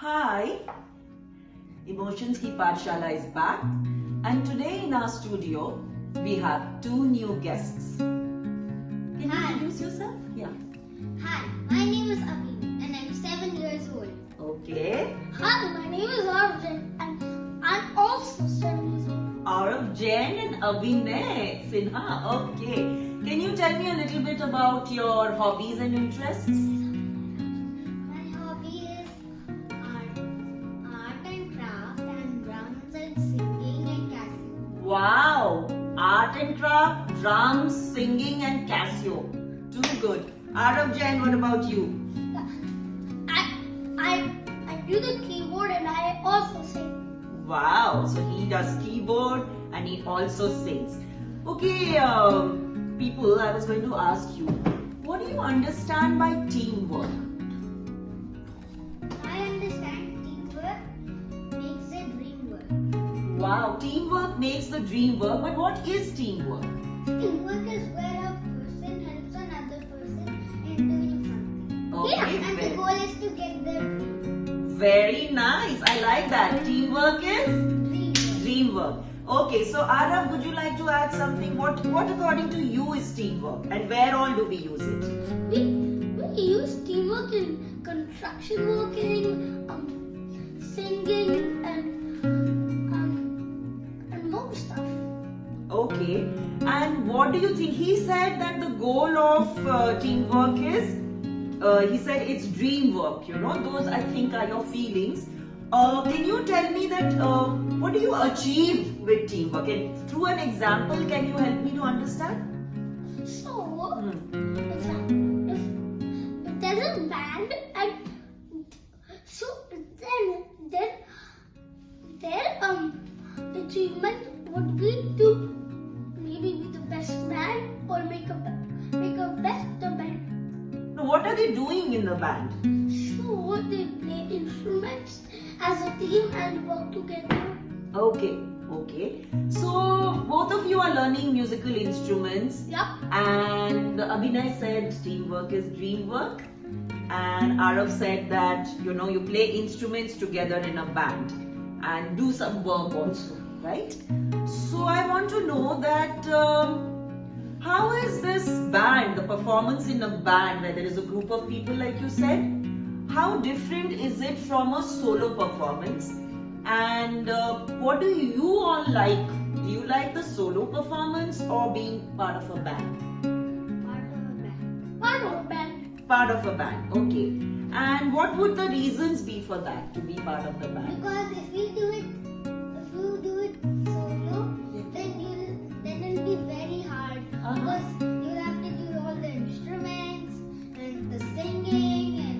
Hi, Emotions Ki Paathshala is back, and today in our studio we have two new guests. Can you introduce yourself? Yeah. Hi, my name is Abhinay and I'm 7 years old. Okay. Hi, my name is Aarav and I'm also 7 years old. Aarav, Jain and Abhinay Sinha. Okay. Can you tell me a little bit about your hobbies and interests? My hobby is art and craft and drums and singing and casting. Wow! Art and craft, drums, singing and Casio. Too good. Aarav, Jain, what about you? I do the keyboard and I also sing. Wow, so he does keyboard and he also sings. Okay, people, I was going to ask you, what do you understand by teamwork? I understand teamwork makes the dream work. Wow, teamwork makes the dream work, but what is teamwork? Teamwork is where a person helps another person in doing something. Okay, And the goal is to get their dream. very nice. I like that. Teamwork is Dream work. dream work. Okay, so Aarav, would you like to add something? What according to you is teamwork, and where all do we use it? We use teamwork in construction working, singing, and more stuff. Okay, and what do you think? He said that the goal of teamwork is, he said it's dream work, those I think are your feelings. Can you tell me that what do you achieve with teamwork? And through an example, can you help me to understand? So, if there's a band, and so then their achievement would be to maybe be the best band or make a better band. Now, what are they doing in the band? So they play instruments as a team and work together. Okay. So both of you are learning musical instruments. Yep. And Abhinay said teamwork is dream work. And Aarav said that, you play instruments together in a band and do some work also, right? So I want to know that how is this band, the performance in a band where there is a group of people like you said, how different is it from a solo performance? And what do you all like? Do you like the solo performance or being part of a band? Part of a band. Part of a band, okay. And what would the reasons be for that, to be part of the band? Because if you do it solo, then it'll be very hard. Because you have to do all the instruments and the singing and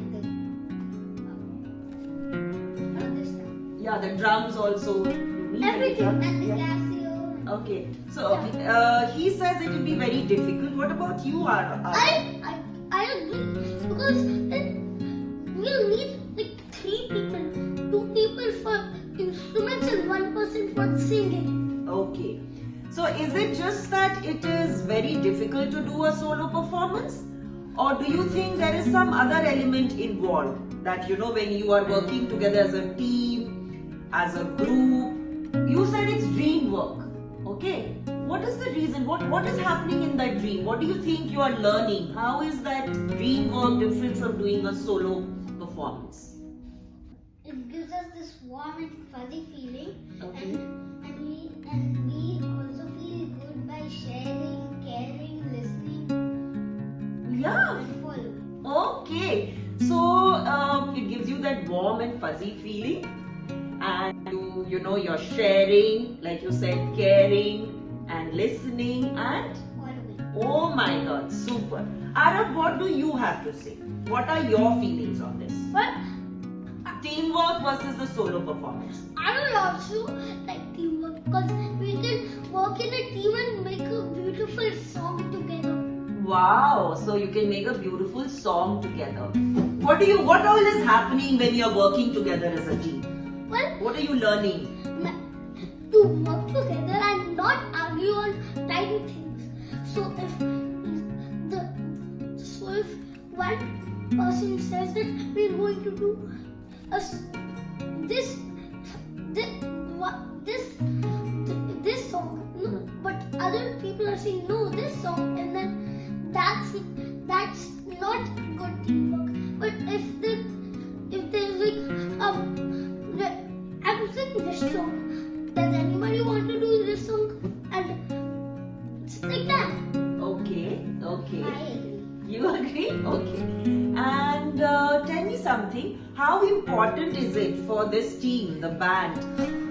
the other stuff. Yeah, the drums also. Everything and the Casio. Okay, so he says it will be very difficult. What about you, Aarav? I agree, because then we'll need like 3 people, 2 people for instruments and 1 person for singing. Okay, so is it just that it is very difficult to do a solo performance, or do you think there is some other element involved that when you are working together as a team, as a group? You said it's dream work. Okay, what is the reason? What is happening in that dream? What do you think you are learning? How is that dream work different from doing a solo performance? It gives us this warm and fuzzy feeling, Okay. and we also feel good by sharing, caring, listening, Yeah. and following. Okay, so it gives you that warm and fuzzy feeling, and you're sharing, like you said, caring and listening and Following. oh my God, super. Aarav, what do you have to say? What are your feelings on this? But Teamwork versus the solo performance. I would also like teamwork, because we can work in a team and make a beautiful song together. Wow, so you can make a beautiful song together. What all is happening when you're working together as a team? Well, What are you learning? to work together and not argue on tiny things. So if one person says that we're going to do a this song, no, but other people are saying no, this song, and then that's not good teamwork. But if there's like I'm singing this song, does anybody want to do this song? And it's like that. Okay. I agree. You agree? Okay. And tell me something. How important is it for this team, the band,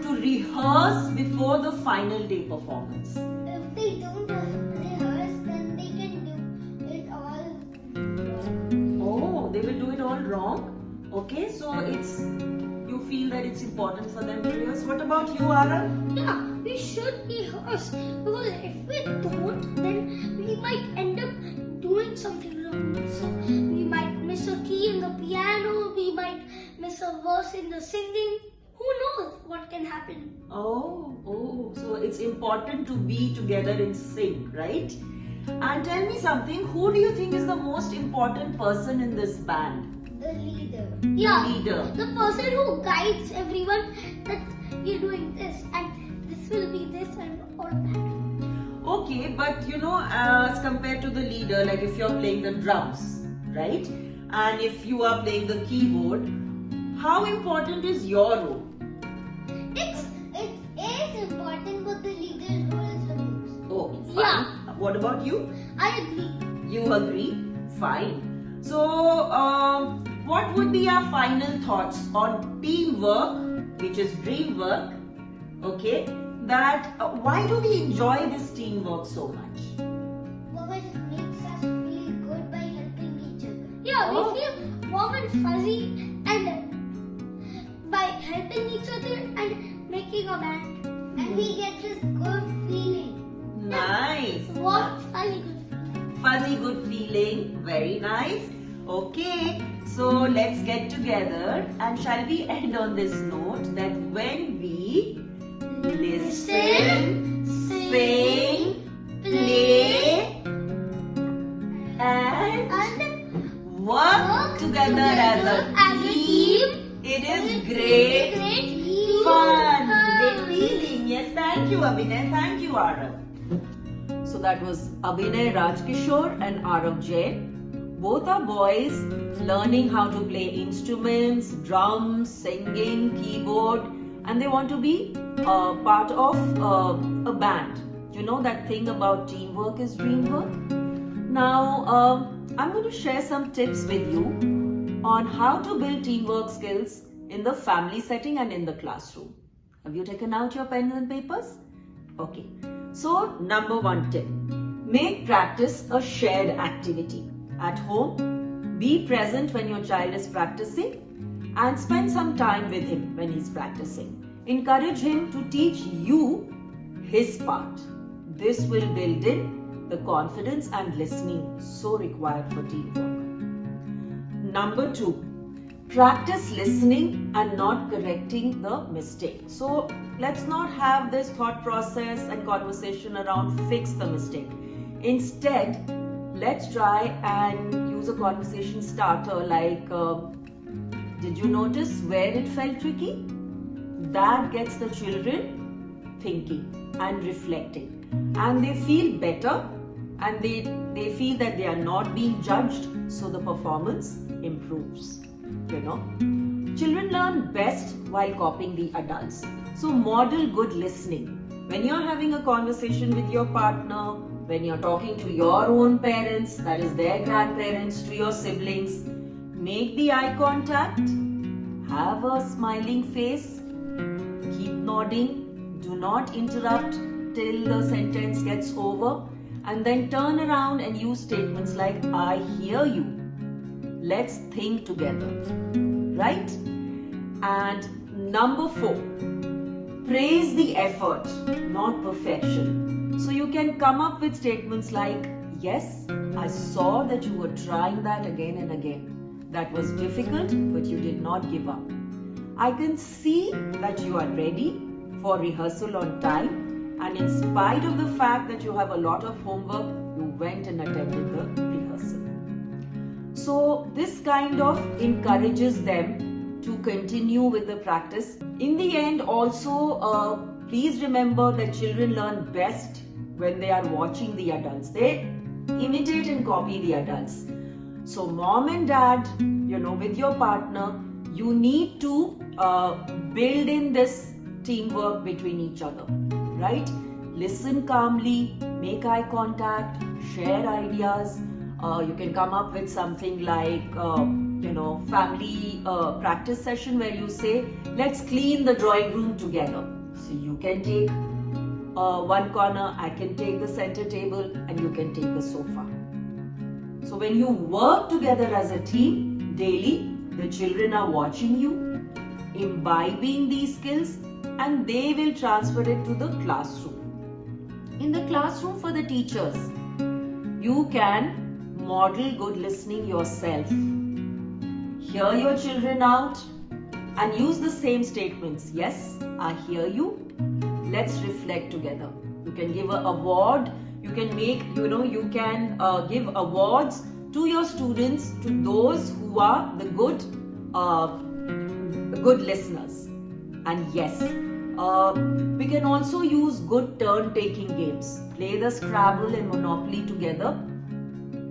to rehearse before the final day performance? If they don't rehearse, then they can do it all wrong. Oh, they will do it all wrong. Okay, so you feel that it's important for them to rehearse. What about you, Aarav? Yeah, we should rehearse, because if we don't, then we might end up doing something wrong. So we might miss a key in the piano, we might miss a verse in the singing. Who knows what can happen? Oh, so it's important to be together in sync, right? And tell me something, who do you think is the most important person in this band? The leader. Yeah, Leader. the person who guides everyone that you're doing this and this will be this and all that. Okay, but as compared to the leader, like if you're playing the drums, right? And if you are playing the keyboard, how important is your role? It is important, but the leader's role is the most. Oh, fine. Yeah. What about you? I agree. You agree? Fine. So, what would be our final thoughts on teamwork, which is dream work? Okay, that why do we enjoy this teamwork so much? Because it makes us feel good by helping each other. Yeah, we feel warm and fuzzy and by helping each other and making a band. And we get this good feeling. Nice. Warm, fuzzy, good feeling. Fuzzy good feeling. Very nice. Okay, so let's get together and shall we end on this note that when we listen, sing, play and work together as a team, it is great fun. Great feeling. Yes, thank you Abhinay. Thank you Aarav. So that was Abhinay Rajkishore and Aarav Jain. Both are boys learning how to play instruments, drums, singing, keyboard, and they want to be part of a band. You know that thing about teamwork is dream work? Now, I'm going to share some tips with you on how to build teamwork skills in the family setting and in the classroom. Have you taken out your pens and papers? Okay. So, number 1 tip. Make practice a shared activity. At home, be present when your child is practicing and spend some time with him when he's practicing. Encourage him to teach you his part. This will build in the confidence and listening so required for teamwork. Number 2, practice listening and not correcting the mistake. So let's not have this thought process and conversation around fix the mistake. Instead, let's try and use a conversation starter like, did you notice where it felt tricky? That gets the children thinking and reflecting. And they feel better and they feel that they are not being judged, so the performance improves. Children learn best while copying the adults. So model good listening. When you're having a conversation with your partner, when you're talking to your own parents, that is their grandparents, to your siblings, make the eye contact, have a smiling face, keep nodding, do not interrupt till the sentence gets over, and then turn around and use statements like, I hear you. Let's think together. Right? And number 4, praise the effort, not perfection. So you can come up with statements like, yes, I saw that you were trying that again and again. That was difficult, but you did not give up. I can see that you are ready for rehearsal on time, and in spite of the fact that you have a lot of homework, you went and attended the rehearsal. So this kind of encourages them to continue with the practice. In the end, also, please remember that children learn best when they are watching the adults. They imitate and copy the adults. So mom and dad, with your partner, you need to build in this teamwork between each other, right? Listen calmly, make eye contact, share ideas. You can come up with something like, family practice session where you say, let's clean the drawing room together. So you can take one corner, I can take the center table, and you can take the sofa. So when you work together as a team daily, the children are watching you, imbibing these skills, and they will transfer it to the classroom. In the classroom for the teachers, you can model good listening yourself. Hear your children out and use the same statements. Yes, I hear you. Let's reflect together. You can give an award. You can make, you can give awards to your students, to those who are the good listeners. And yes, we can also use good turn-taking games. Play the Scrabble and Monopoly together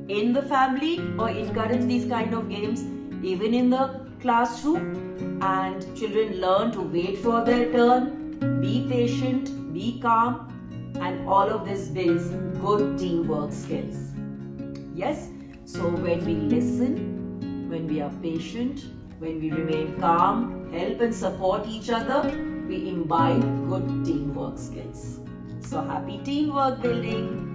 in the family, or encourage these kind of games even in the classroom. And children learn to wait for their turn, be patient, be calm, and all of this builds good teamwork skills. Yes, so when we listen, when we are patient, when we remain calm, help and support each other, we imbibe good teamwork skills. So happy teamwork building.